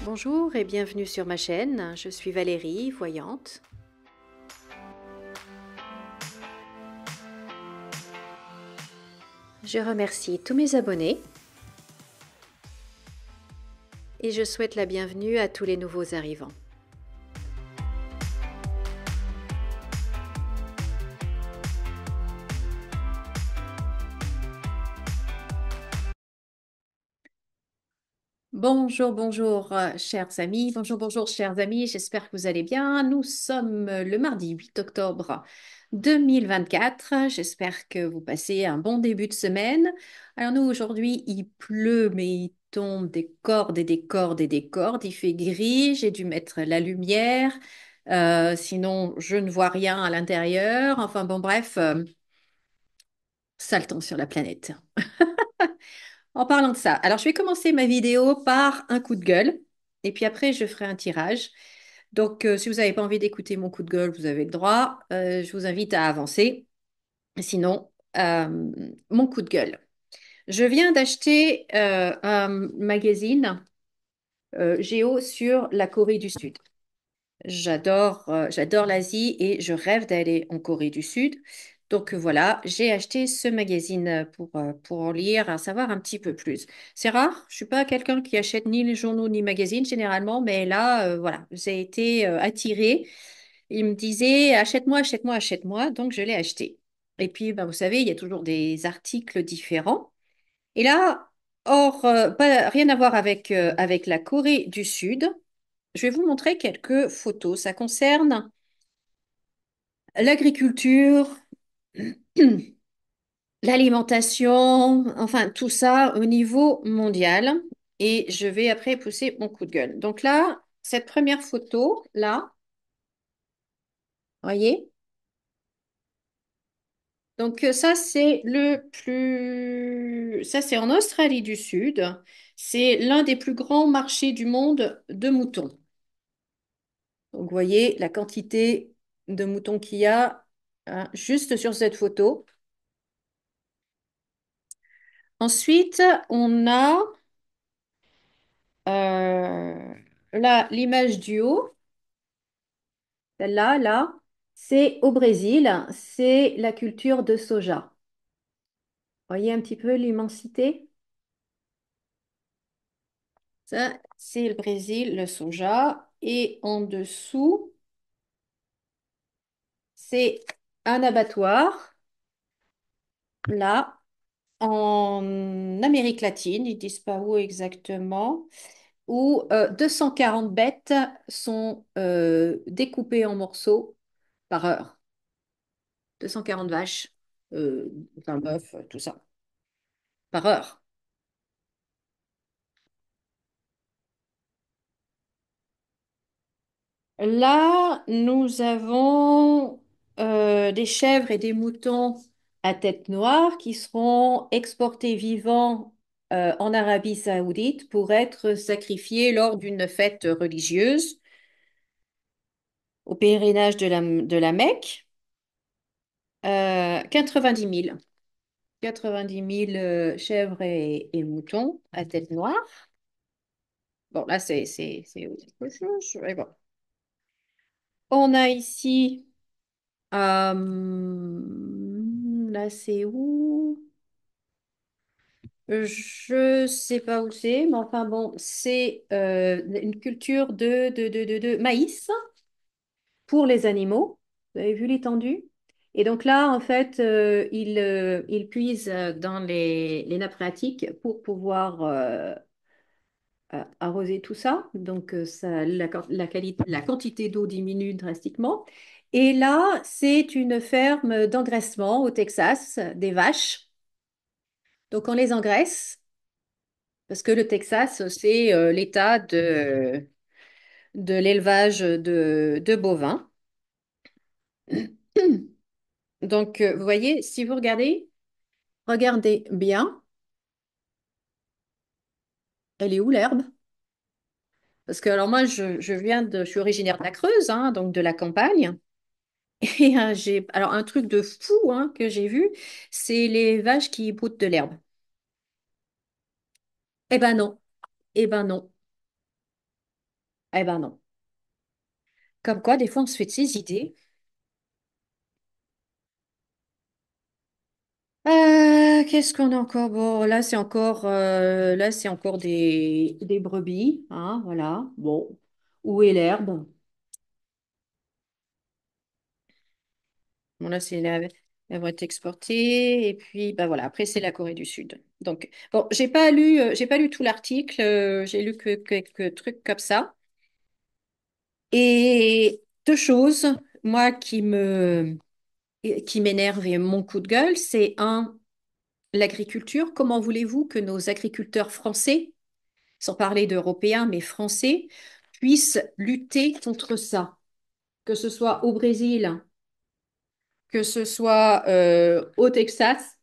Bonjour et bienvenue sur ma chaîne, je suis Valérie, voyante. Je remercie tous mes abonnés et je souhaite la bienvenue à tous les nouveaux arrivants. Bonjour, bonjour, chers amis, bonjour, chers amis, j'espère que vous allez bien. Nous sommes le mardi 8 octobre 2024. J'espère que vous passez un bon début de semaine. Alors nous, aujourd'hui, il pleut, mais il tombe des cordes et des cordes et des cordes. Il fait gris, j'ai dû mettre la lumière, sinon je ne vois rien à l'intérieur. Enfin bon, bref, sale temps sur la planète. En parlant de ça, alors je vais commencer ma vidéo par un coup de gueule et puis après je ferai un tirage. Donc si vous n'avez pas envie d'écouter mon coup de gueule, vous avez le droit. Je vous invite à avancer. Sinon, mon coup de gueule. Je viens d'acheter un magazine Géo sur la Corée du Sud. J'adore l'Asie et je rêve d'aller en Corée du Sud. Donc voilà, j'ai acheté ce magazine pour en lire, en savoir un petit peu plus. C'est rare, je suis pas quelqu'un qui achète ni les journaux ni magazines généralement, mais là, voilà, j'ai été attirée. Il me disait, achète-moi, achète-moi, achète-moi, donc je l'ai acheté. Et puis, ben, vous savez, il y a toujours des articles différents. Et là, rien à voir avec la Corée du Sud. Je vais vous montrer quelques photos. Ça concerne l'agriculture, l'alimentation, enfin tout ça au niveau mondial. Et je vais après pousser mon coup de gueule. Donc là, cette première photo, là, voyez? Donc ça, c'est ça c'est en Australie du Sud. C'est l'un des plus grands marchés du monde de moutons. Donc vous voyez la quantité de moutons qu'il y a hein, juste sur cette photo. Ensuite, on a là l'image du haut, celle-là, là, c'est au Brésil, c'est la culture de soja. Voyez un petit peu l'immensité? Ça, c'est le Brésil, le soja. Et en dessous, c'est un abattoir, là, en Amérique latine, ils disent pas où exactement, où 240 bêtes sont découpées en morceaux par heure. 240 vaches, euh, un bœuf, tout ça, par heure. Là, nous avons des chèvres et des moutons à tête noire qui seront exportés vivants en Arabie Saoudite pour être sacrifiés lors d'une fête religieuse au pèlerinage de la Mecque. 90 000. 90 000 chèvres et moutons à tête noire. Bon, là, c'est autre chose. Mais bon. On a ici, là, c'est où? Je sais pas où c'est, mais enfin bon, c'est une culture de maïs pour les animaux. Vous avez vu l'étendue? Et donc là, en fait, ils puisent dans les nappes phréatiques pour pouvoir arroser tout ça. Donc, la quantité d'eau diminue drastiquement. Et là, c'est une ferme d'engraissement au Texas, des vaches. Donc, on les engraisse parce que le Texas, c'est l'état de l'élevage de bovins. Donc, vous voyez, si vous regardez bien, elle est où l'herbe? Parce que alors moi, je suis originaire de la Creuse, hein, donc de la campagne. Et j'ai alors un truc de fou hein, que j'ai vu, c'est les vaches qui broutent de l'herbe. Eh ben non, eh ben non. Eh ben non. Comme quoi, des fois, on se fait de ses idées. Qu'est-ce qu'on a encore? Bon, là, c'est encore des brebis, hein, voilà. Bon, où est l'herbe? Bon, là, elles vont être exportées, et puis, bah voilà. Après, c'est la Corée du Sud. Donc, bon, j'ai pas lu tout l'article. J'ai lu que quelques trucs comme ça. Et deux choses, moi, qui m'énerve et mon coup de gueule, c'est un, l'agriculture. Comment voulez-vous que nos agriculteurs français, sans parler d'Européens, mais français, puissent lutter contre ça? Que ce soit au Brésil, que ce soit au Texas,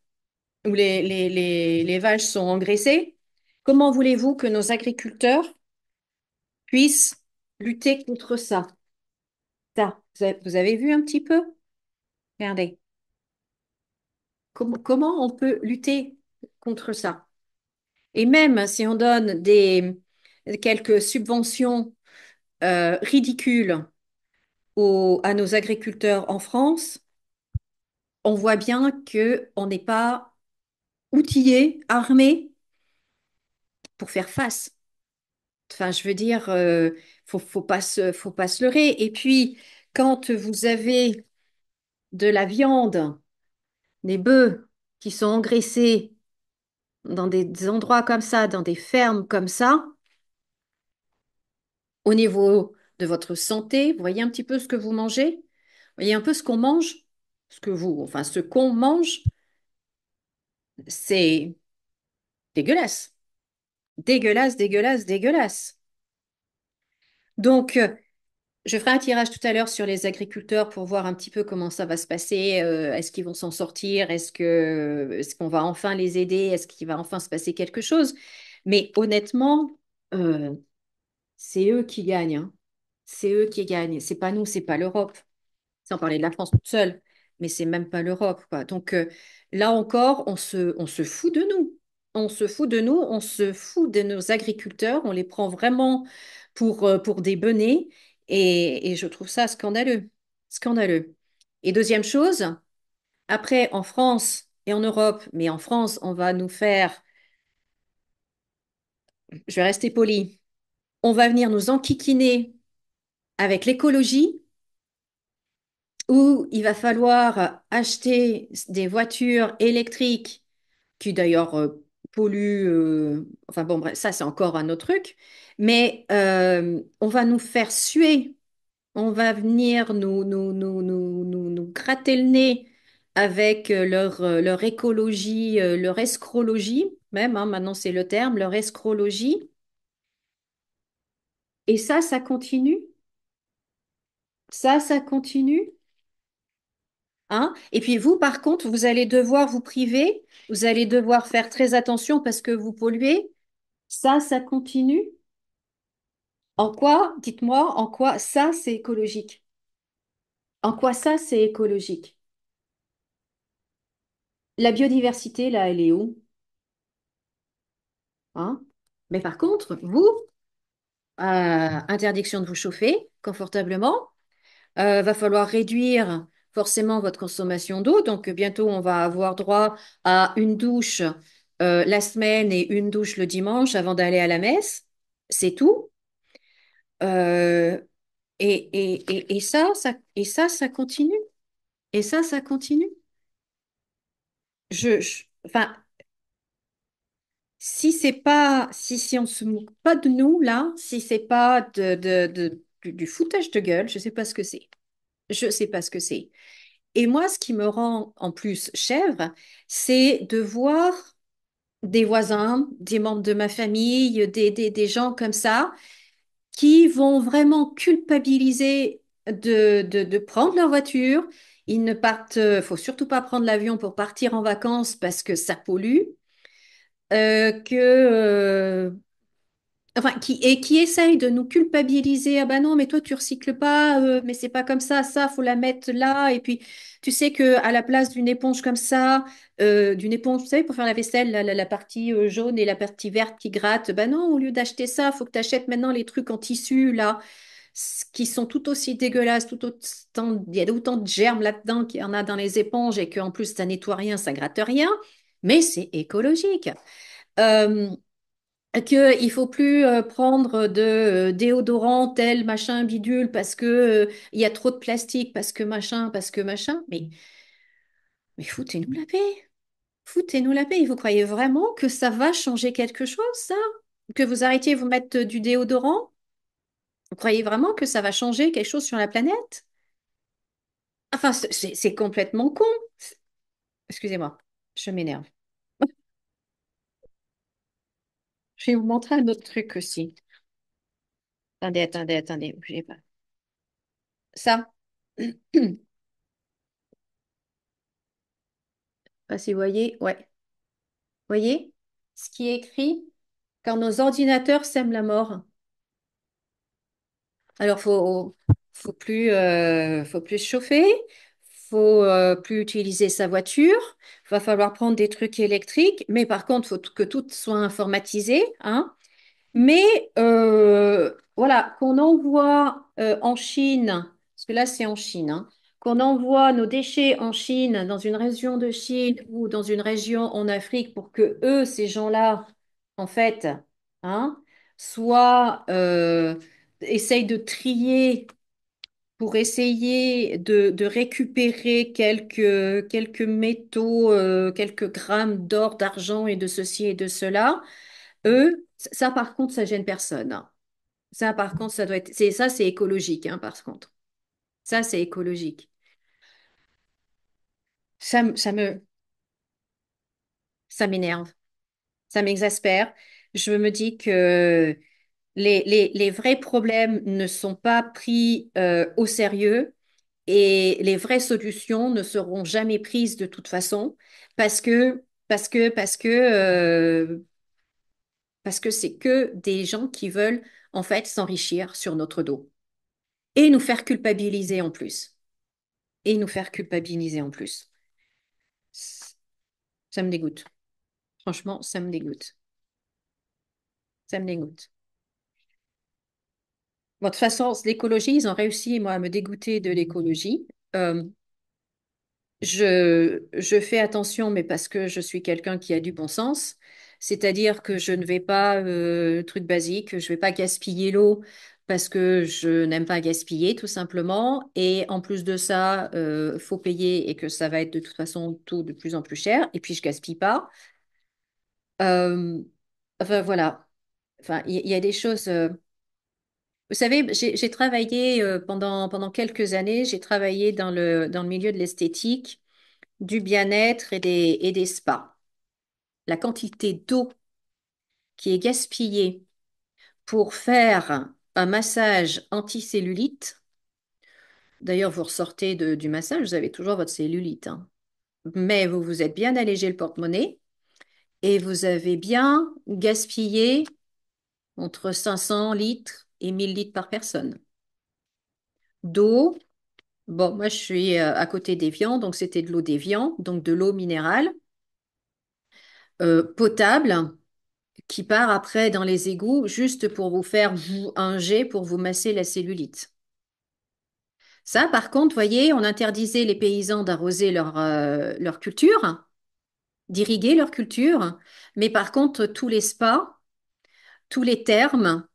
où les vaches sont engraissées. Comment voulez-vous que nos agriculteurs puissent lutter contre ça? Ça, vous avez vu un petit peu? Regardez. Comment on peut lutter contre ça? Et même si on donne quelques subventions ridicules à nos agriculteurs en France, on voit bien que on n'est pas outillé, armé pour faire face. Enfin, je veux dire, faut pas se leurrer. Et puis, quand vous avez de la viande, des bœufs qui sont engraissés dans des endroits comme ça, dans des fermes comme ça, au niveau de votre santé, vous voyez un petit peu ce que vous mangez, vous voyez un peu ce qu'on mange, enfin, ce qu'on mange, c'est dégueulasse. Dégueulasse, dégueulasse, dégueulasse. Donc, je ferai un tirage tout à l'heure sur les agriculteurs pour voir un petit peu comment ça va se passer. Est-ce qu'ils vont s'en sortir? Est-ce qu'on va enfin les aider? Est-ce qu'il va enfin se passer quelque chose? Mais honnêtement, euh, c'est eux qui gagnent, hein. C'est eux qui gagnent. C'est pas nous, c'est pas l'Europe. Sans parler de la France toute seule, mais c'est même pas l'Europe, quoi. Donc là encore, on se fout de nous. On se fout de nous, on se fout de nos agriculteurs, on les prend vraiment pour des benets et je trouve ça scandaleux. Scandaleux. Et deuxième chose, après, en France et en Europe, mais en France, on va nous faire, je vais rester poli, on va venir nous enquiquiner avec l'écologie où il va falloir acheter des voitures électriques qui d'ailleurs polluent. Enfin bon, bref, ça c'est encore un autre truc. Mais on va nous faire suer. On va venir nous gratter le nez avec leur écologie, leur escrologie, même, hein, maintenant c'est le terme, leur escrologie. Et ça continue. Ça continue. Hein? Et puis vous, par contre, vous allez devoir vous priver, vous allez devoir faire très attention parce que vous polluez. Ça continue. En quoi, dites-moi, en quoi ça, c'est écologique? En quoi ça, c'est écologique? La biodiversité, là, elle est où? Hein? Mais par contre, vous, interdiction de vous chauffer confortablement. Va falloir réduire forcément votre consommation d'eau. Donc, bientôt, on va avoir droit à une douche la semaine et une douche le dimanche avant d'aller à la messe. C'est tout. Euh, et ça continue. Et ça continue. Enfin, si on se moque pas de nous, là, si c'est pas du foutage de gueule, je sais pas ce que c'est. Je sais pas ce que c'est. Et moi, ce qui me rend en plus chèvre, c'est de voir des voisins, des membres de ma famille, des gens comme ça, qui vont vraiment culpabiliser de prendre leur voiture. Ils ne partent, faut surtout pas prendre l'avion pour partir en vacances parce que ça pollue. Que enfin, qui essaye de nous culpabiliser. Ah bah non, mais toi, tu recycles pas, mais c'est pas comme ça, faut la mettre là. Et puis, tu sais que à la place d'une éponge comme ça, d'une éponge, vous savez, pour faire la vaisselle, la partie jaune et la partie verte qui gratte, bah non, au lieu d'acheter ça, faut que tu achètes maintenant les trucs en tissu, là, qui sont tout aussi dégueulasses, tout autant, il y a autant de germes là-dedans qu'il y en a dans les éponges et qu'en plus, ça nettoie rien, ça gratte rien, mais c'est écologique. Euh, qu'il faut plus prendre de déodorant tel machin bidule parce que il y a trop de plastique parce que machin. Mais foutez-nous la paix. Foutez-nous la paix. Et vous croyez vraiment que ça va changer quelque chose, ça? Que vous arrêtiez de vous mettre du déodorant? Vous croyez vraiment que ça va changer quelque chose sur la planète? Enfin, c'est complètement con. Excusez-moi, je m'énerve. Je vais vous montrer un autre truc aussi. Attendez, bougez pas. Ça. Pas si vous voyez, ouais. Voyez ce qui est écrit quand nos ordinateurs sèment la mort. Alors, faut plus se chauffer, faut plus utiliser sa voiture, va falloir prendre des trucs électriques, mais par contre, faut que tout soit informatisé, hein. Mais voilà, qu'on envoie en Chine, parce que là c'est en Chine, hein, qu'on envoie nos déchets en Chine, dans une région de Chine ou dans une région en Afrique pour que eux, ces gens-là, en fait, hein, soient, essayent de trier pour essayer de récupérer quelques métaux, quelques grammes d'or, d'argent et de ceci et de cela. Eux, ça par contre, ça gêne personne. Ça par contre, ça doit être, c'est écologique, hein, par contre. Ça, c'est écologique. Ça me, ça m'énerve, ça m'exaspère. Je me dis que les vrais problèmes ne sont pas pris au sérieux et les vraies solutions ne seront jamais prises de toute façon parce que c'est que des gens qui veulent en fait s'enrichir sur notre dos et nous faire culpabiliser en plus. Et nous faire culpabiliser en plus. Ça me dégoûte. Franchement, ça me dégoûte. Ça me dégoûte. Bon, de toute façon, l'écologie, ils ont réussi, moi, à me dégoûter de l'écologie. Euh, je fais attention, mais parce que je suis quelqu'un qui a du bon sens. C'est-à-dire que je ne vais pas, truc basique, je ne vais pas gaspiller l'eau parce que je n'aime pas gaspiller, tout simplement. Et en plus de ça, faut payer et que ça va être de toute façon tout de plus en plus cher. Et puis, je gaspille pas. Euh, enfin, voilà. Enfin, il y a des choses. Vous savez, j'ai travaillé pendant quelques années, j'ai travaillé dans le milieu de l'esthétique, du bien-être et des spas. La quantité d'eau qui est gaspillée pour faire un massage anticellulite, d'ailleurs, vous ressortez du massage, vous avez toujours votre cellulite, hein. Mais vous vous êtes bien allégé le porte-monnaie et vous avez bien gaspillé entre 500 litres et 1000 litres par personne. D'eau, bon, moi je suis à côté d'Évian, donc c'était de l'eau d'Évian, donc de l'eau minérale, potable, qui part après dans les égouts juste pour vous faire un jet pour vous masser la cellulite. Ça, par contre, voyez, on interdisait les paysans d'arroser leur culture, d'irriguer leur culture, mais par contre, tous les spas, tous les thermes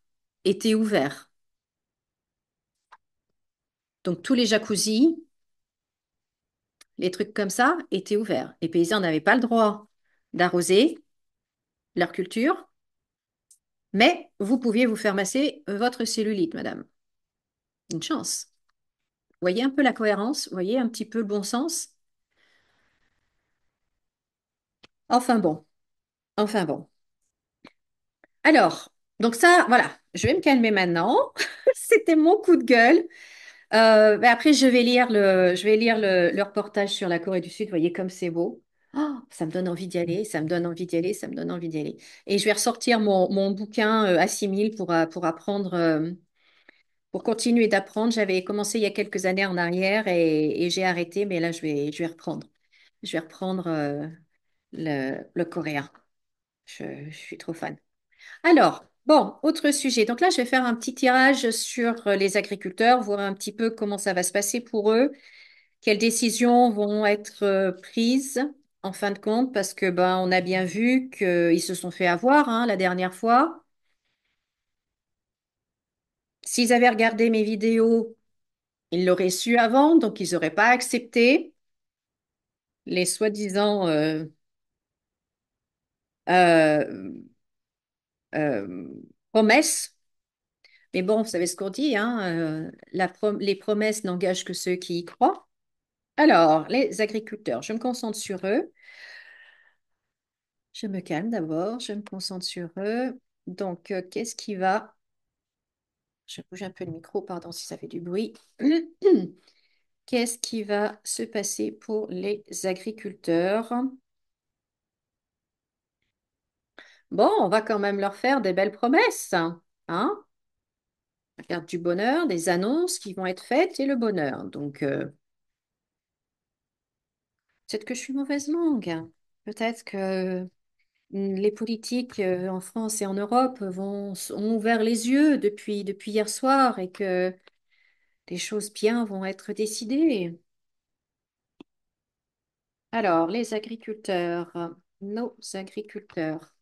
étaient ouverts. Donc tous les jacuzzis, les trucs comme ça étaient ouverts. Les paysans n'avaient pas le droit d'arroser leur culture, mais vous pouviez vous faire masser votre cellulite, madame. Une chance. Voyez un peu la cohérence, voyez un petit peu le bon sens. Enfin bon, enfin bon. Alors, donc ça, voilà, je vais me calmer maintenant. C'était mon coup de gueule. Mais après, je vais lire le reportage sur la Corée du Sud. Voyez comme c'est beau. Oh, ça me donne envie d'y aller, ça me donne envie d'y aller, ça me donne envie d'y aller. Et je vais ressortir mon bouquin Assimile pour apprendre, pour continuer d'apprendre. J'avais commencé il y a quelques années en arrière et j'ai arrêté, mais là, je vais reprendre. Je vais reprendre le coréen. Je suis trop fan. Alors, bon, autre sujet. Donc là, je vais faire un petit tirage sur les agriculteurs, voir un petit peu comment ça va se passer pour eux, quelles décisions vont être prises en fin de compte, parce que ben, on a bien vu qu'ils se sont fait avoir hein, la dernière fois. S'ils avaient regardé mes vidéos, ils l'auraient su avant, donc ils n'auraient pas accepté les soi-disant euh, euh, promesses. Mais bon, vous savez ce qu'on dit, hein, les promesses n'engagent que ceux qui y croient. Alors, les agriculteurs, je me concentre sur eux. Je me calme d'abord, je me concentre sur eux. Donc, qu'est-ce qui va... Je bouge un peu le micro, pardon si ça fait du bruit. Qu'est-ce qui va se passer pour les agriculteurs? Bon, on va quand même leur faire des belles promesses, hein? La carte du bonheur, des annonces qui vont être faites et le bonheur. Donc, peut-être que je suis mauvaise langue, hein. Peut-être que les politiques en France et en Europe ont ouvert les yeux depuis hier soir et que des choses bien vont être décidées. Alors, les agriculteurs, nos agriculteurs.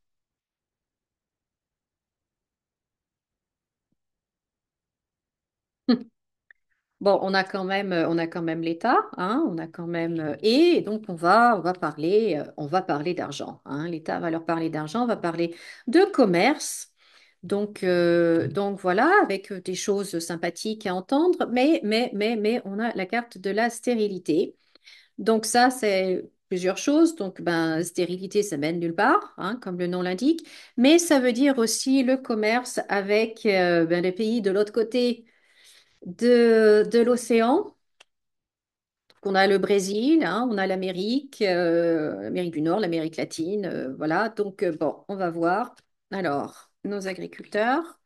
Bon, on a quand même l'État, hein, on a quand même, et donc on va parler d'argent, hein. L'État va leur parler d'argent, on va parler de commerce. Donc voilà, avec des choses sympathiques à entendre, mais on a la carte de la stérilité. Donc ça, c'est plusieurs choses. Donc, ben, stérilité, ça mène nulle part, hein, comme le nom l'indique. Mais ça veut dire aussi le commerce avec ben, les pays de l'autre côté de l'océan. On a le Brésil, hein, on a l'Amérique du Nord, l'Amérique latine, voilà. Donc, bon, on va voir. Alors, nos agriculteurs.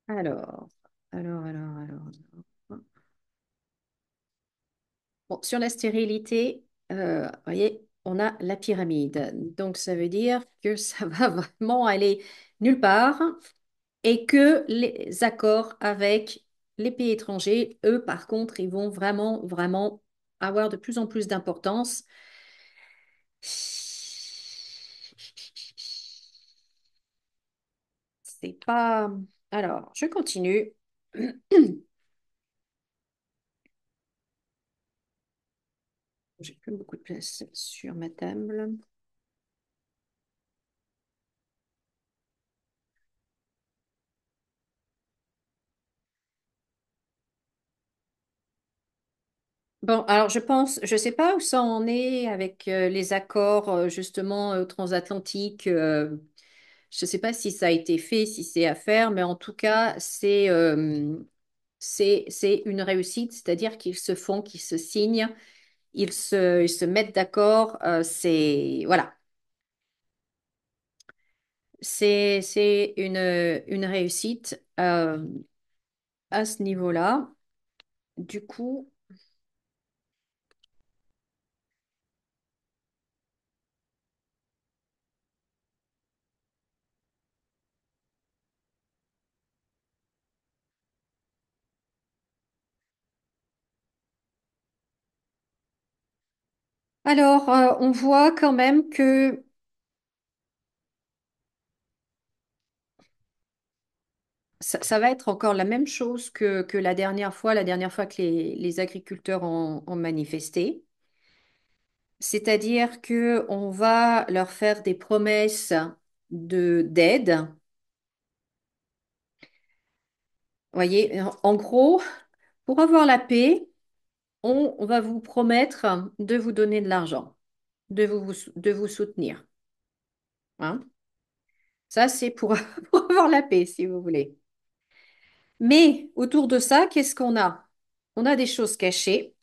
Alors, alors. Bon, sur la stérilité, vous voyez, on a la pyramide. Donc, ça veut dire que ça va vraiment aller nulle part et que les accords avec les pays étrangers, eux, par contre, ils vont vraiment avoir de plus en plus d'importance. C'est pas... Alors, je continue. J'ai plus beaucoup de place sur ma table. Bon, alors je pense, je sais pas où ça en est avec les accords justement transatlantiques. Je sais pas si ça a été fait, si c'est à faire, mais en tout cas, c'est une réussite, c'est-à-dire qu'ils se font, qu'ils se signent, ils se mettent d'accord. C'est voilà, c'est une réussite à ce niveau-là. Du coup, alors on voit quand même que ça va être encore la même chose que la dernière fois que les agriculteurs ont manifesté. C'est-à-dire que on va leur faire des promesses d'aide. Voyez, en gros, pour avoir la paix, on va vous promettre de vous donner de l'argent, de vous soutenir, hein. Ça, c'est pour, pour avoir la paix, si vous voulez. Mais autour de ça, qu'est-ce qu'on a? On a des choses cachées,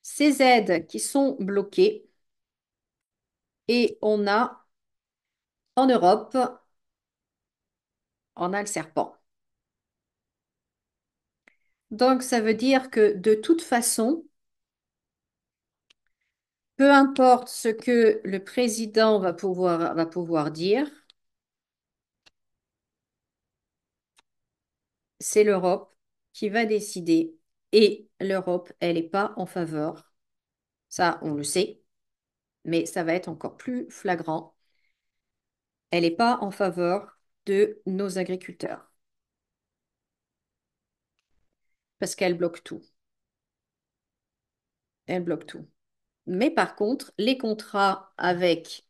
ces aides qui sont bloquées, et on a en Europe, on a le serpent. Donc, ça veut dire que de toute façon, peu importe ce que le président va pouvoir dire, c'est l'Europe qui va décider. Et l'Europe, elle n'est pas en faveur. Ça, on le sait, mais ça va être encore plus flagrant. Elle n'est pas en faveur de nos agriculteurs parce qu'elle bloque tout. Elle bloque tout. Mais par contre, les contrats avec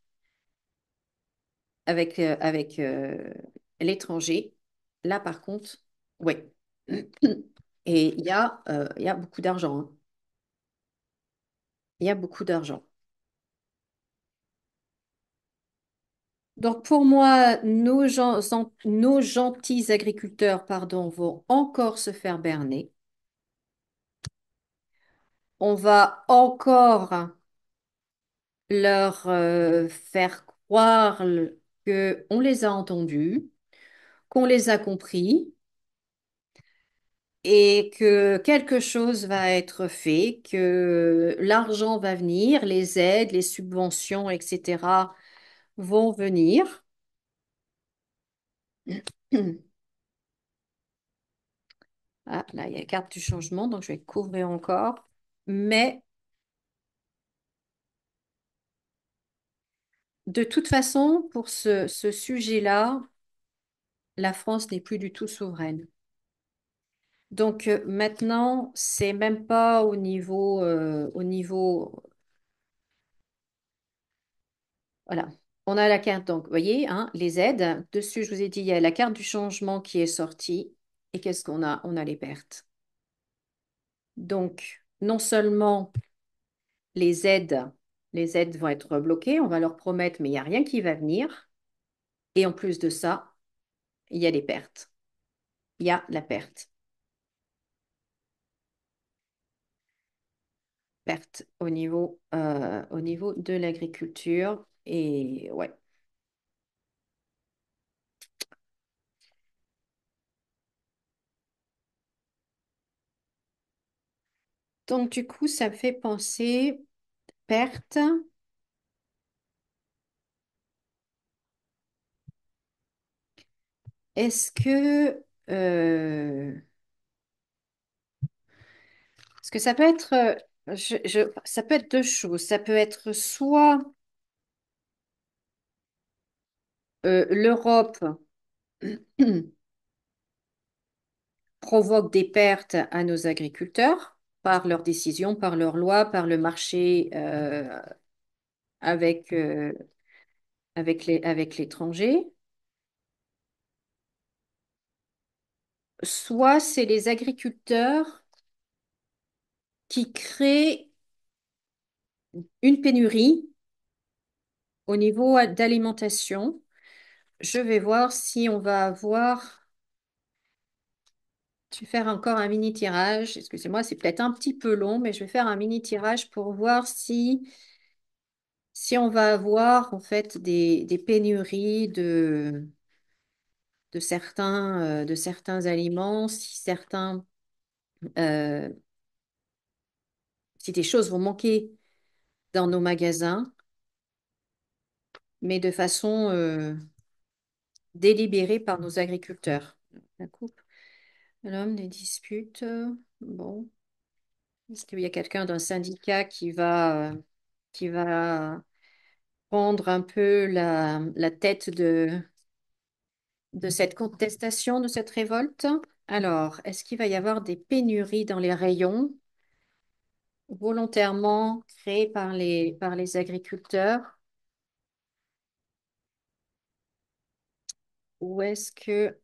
l'étranger, là par contre, oui. Et il y a beaucoup d'argent, hein. Il y a beaucoup d'argent. Donc pour moi, nos gentils agriculteurs, pardon, vont encore se faire berner. On va encore leur faire croire que on les a entendus, qu'on les a compris et que quelque chose va être fait, que l'argent va venir, les aides, les subventions, etc. vont venir. Ah, là, il y a la carte du changement, donc je vais couvrir encore. Mais de toute façon, pour ce sujet-là, la France n'est plus du tout souveraine. Donc maintenant, c'est même pas au niveau, voilà. On a la carte, donc, vous voyez, hein, les aides. Dessus, je vous ai dit, il y a la carte du changement qui est sortie. Et qu'est-ce qu'on a? On a les pertes. Donc, non seulement les aides, les aides vont être bloquées, on va leur promettre, mais il n'y a rien qui va venir. Et en plus de ça, il y a des pertes. Il y a la perte. Perte au niveau de l'agriculture. Et ouais. Donc, du coup, ça me fait penser, perte. Est-ce que, parce que ça peut être, ça peut être deux choses. Ça peut être soit l'Europe provoque des pertes à nos agriculteurs par leurs décisions, par leurs lois, par le marché avec, avec l'étranger. Soit c'est les agriculteurs qui créent une pénurie au niveau d'alimentation. Je vais voir si on va avoir. Je vais faire encore un mini tirage. Excusez-moi, c'est peut-être un petit peu long, mais je vais faire un mini tirage pour voir si on va avoir en fait des pénuries de certains aliments, euh, si des choses vont manquer dans nos magasins, mais de façon délibérée par nos agriculteurs. La coupe, l'homme des disputes. Bon, est-ce qu'il y a quelqu'un d'un syndicat qui va prendre un peu la tête de cette contestation, de cette révolte? Alors, est-ce qu'il va y avoir des pénuries dans les rayons volontairement créées par les agriculteurs? Ou est-ce que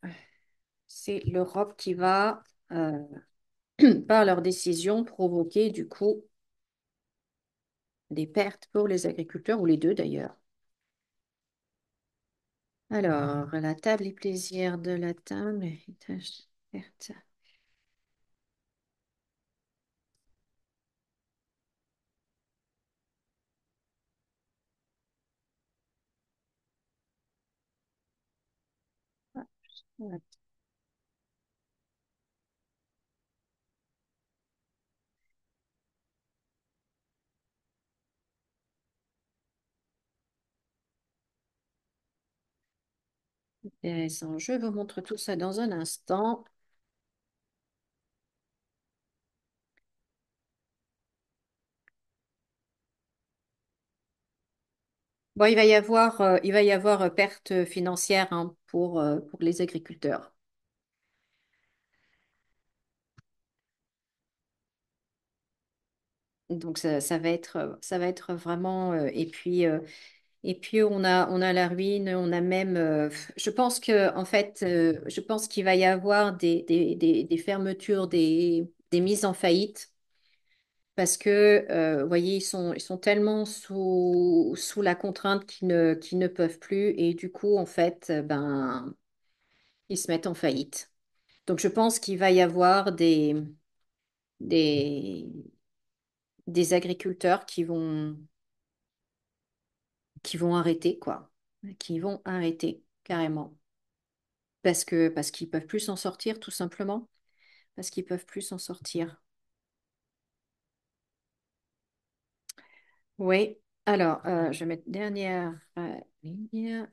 c'est l'Europe qui va, par leur décision, provoquer du coup des pertes pour les agriculteurs, ou les deux d'ailleurs? Alors, la table et plaisirs de la table, héritage verte. Voilà. Intéressant. Je vous montre tout ça dans un instant. Bon, il va y avoir perte financière hein, pour les agriculteurs. Donc ça va être vraiment et puis on a la ruine, on a même je pense que en fait je pense qu'il va y avoir des fermetures, des mises en faillite parce que vous voyez ils sont tellement sous la contrainte qu'ils ne peuvent plus et du coup en fait ben ils se mettent en faillite. Donc je pense qu'il va y avoir des des agriculteurs qui vont arrêter, quoi. Qui vont arrêter, carrément. Parce qu'ils peuvent plus s'en sortir, tout simplement. Parce qu'ils peuvent plus s'en sortir. Oui. Alors, je vais mettre dernière ligne.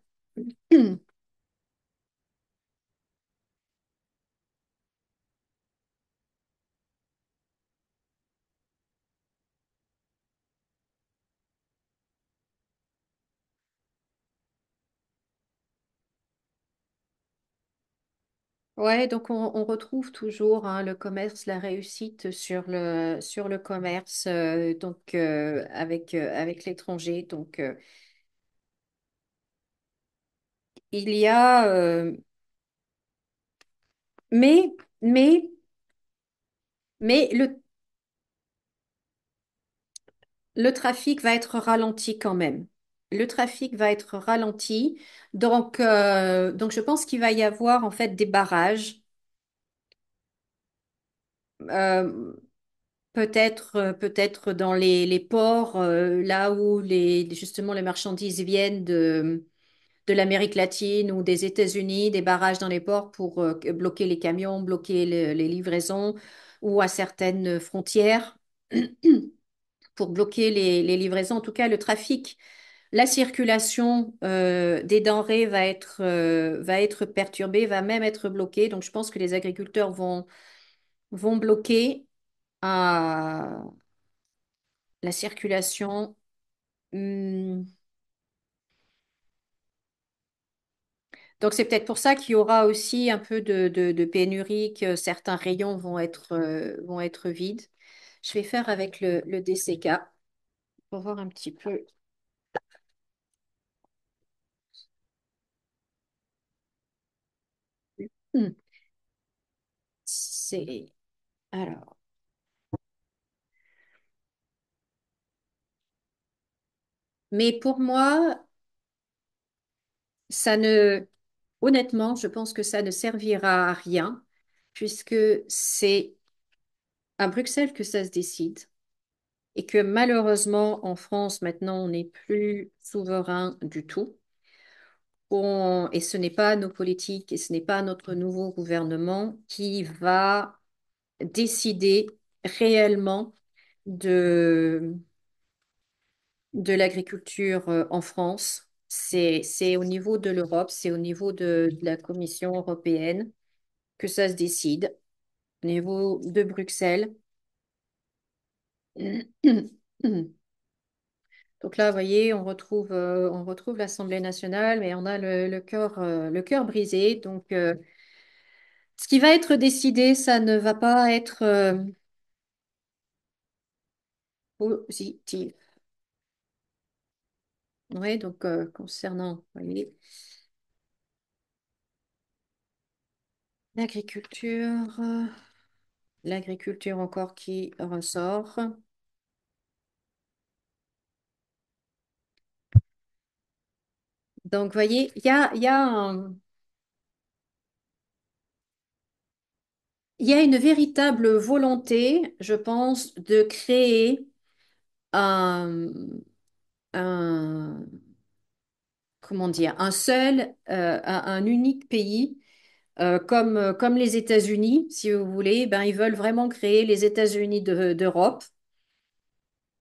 Ouais, donc on retrouve toujours hein, le commerce, la réussite sur le commerce donc avec l'étranger. Donc il y a mais mais mais le trafic va être ralenti quand même. Le trafic va être ralenti. Donc je pense qu'il va y avoir en fait des barrages, euh, peut-être dans les ports, là où justement les marchandises viennent de l'Amérique latine ou des États-Unis, des barrages dans les ports pour bloquer les camions, bloquer les livraisons ou à certaines frontières pour bloquer les livraisons. En tout cas, le trafic. La circulation des denrées va être perturbée, va même être bloquée. Donc, je pense que les agriculteurs vont bloquer euh, la circulation. Hum. Donc, c'est peut-être pour ça qu'il y aura aussi un peu de pénurie, que certains rayons vont être vides. Je vais faire avec le DCK pour voir un petit peu. Hum. C'est alors. Mais pour moi, ça ne, honnêtement, je pense que ça ne servira à rien, puisque c'est à Bruxelles que ça se décide, et que malheureusement, en France, maintenant, on n'est plus souverain du tout. Et ce n'est pas nos politiques et ce n'est pas notre nouveau gouvernement qui va décider réellement de, de l'agriculture en France. C'est au niveau de l'Europe, c'est au niveau de la Commission européenne que ça se décide, au niveau de Bruxelles. Donc là, vous voyez, on retrouve l'Assemblée nationale, mais on a le cœur brisé. Donc, ce qui va être décidé, ça ne va pas être positif. Oui, donc concernant, vous voyez, l'agriculture, l'agriculture encore qui ressort. Donc, vous voyez, il y a une véritable volonté, je pense, de créer un, un- comment dire, un unique pays, comme les États-Unis, si vous voulez. Ben, ils veulent vraiment créer les États-Unis d'Europe,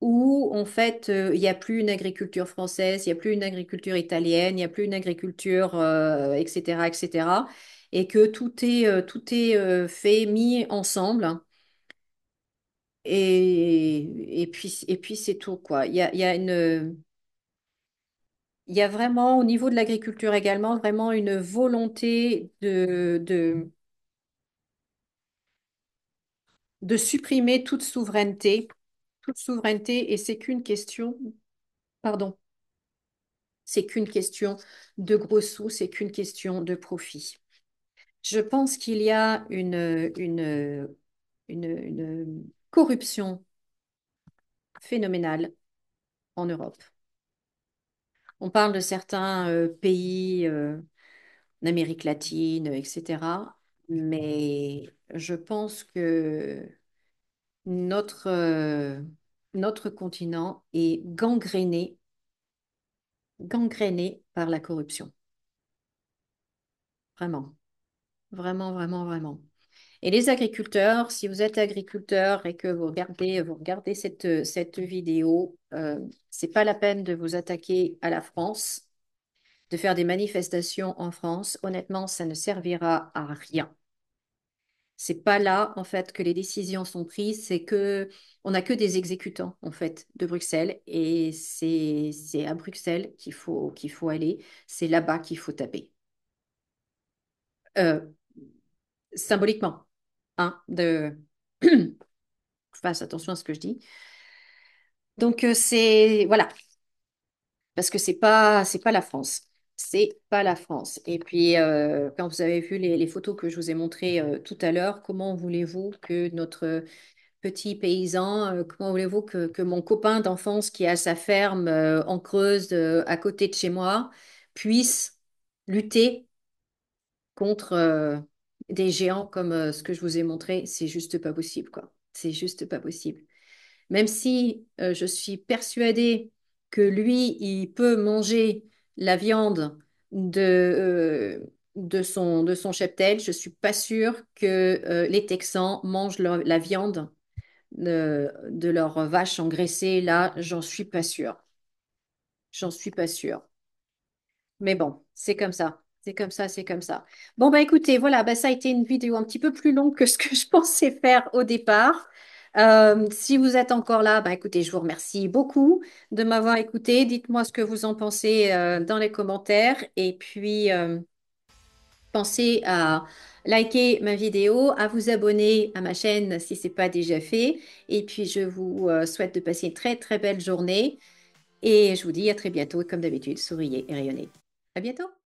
où en fait, il n'y a plus une agriculture française, il n'y a plus une agriculture italienne, il n'y a plus une agriculture, etc., etc., et que tout est fait, mis ensemble. Et puis c'est tout, quoi. Il y a vraiment, au niveau de l'agriculture également, vraiment une volonté de supprimer toute souveraineté, et c'est qu'une question, pardon, c'est qu'une question de gros sous, c'est qu'une question de profit. Je pense qu'il y a une corruption phénoménale en Europe. On parle de certains pays en Amérique latine, etc. Mais je pense que notre, euh, notre continent est gangréné par la corruption. Vraiment, vraiment, vraiment, vraiment. Et les agriculteurs, si vous êtes agriculteur et que vous regardez cette vidéo, c'est pas la peine de vous attaquer à la France, de faire des manifestations en France. Honnêtement, ça ne servira à rien. C'est pas là, en fait, que les décisions sont prises, c'est que on n'a que des exécutants, en fait, de Bruxelles, et c'est à Bruxelles qu'il faut aller, c'est là-bas qu'il faut taper. Euh, Symboliquement, hein, je fasse attention à ce que je dis. Donc, c'est, voilà, parce que c'est pas la France. C'est pas la France. Et puis, quand vous avez vu les photos que je vous ai montrées tout à l'heure, comment voulez-vous que notre petit paysan, comment voulez-vous que mon copain d'enfance qui a sa ferme en Creuse à côté de chez moi puisse lutter contre des géants comme ce que je vous ai montré? C'est juste pas possible, quoi. C'est juste pas possible. Même si je suis persuadée que lui, il peut manger la viande de son cheptel, je suis pas sûre que les Texans mangent la viande de leur vache engraissée. Là, j'en suis pas sûre. J'en suis pas sûre. Mais bon, c'est comme ça. C'est comme ça, c'est comme ça. Bon, bah écoutez, voilà, bah, ça a été une vidéo un petit peu plus longue que ce que je pensais faire au départ. Si vous êtes encore là, bah écoutez, je vous remercie beaucoup de m'avoir écouté. Dites-moi ce que vous en pensez dans les commentaires. Et puis, pensez à liker ma vidéo, à vous abonner à ma chaîne si ce n'est pas déjà fait. Et puis, je vous souhaite de passer une très, très belle journée. Et je vous dis à très bientôt. Et comme d'habitude, souriez et rayonnez. À bientôt.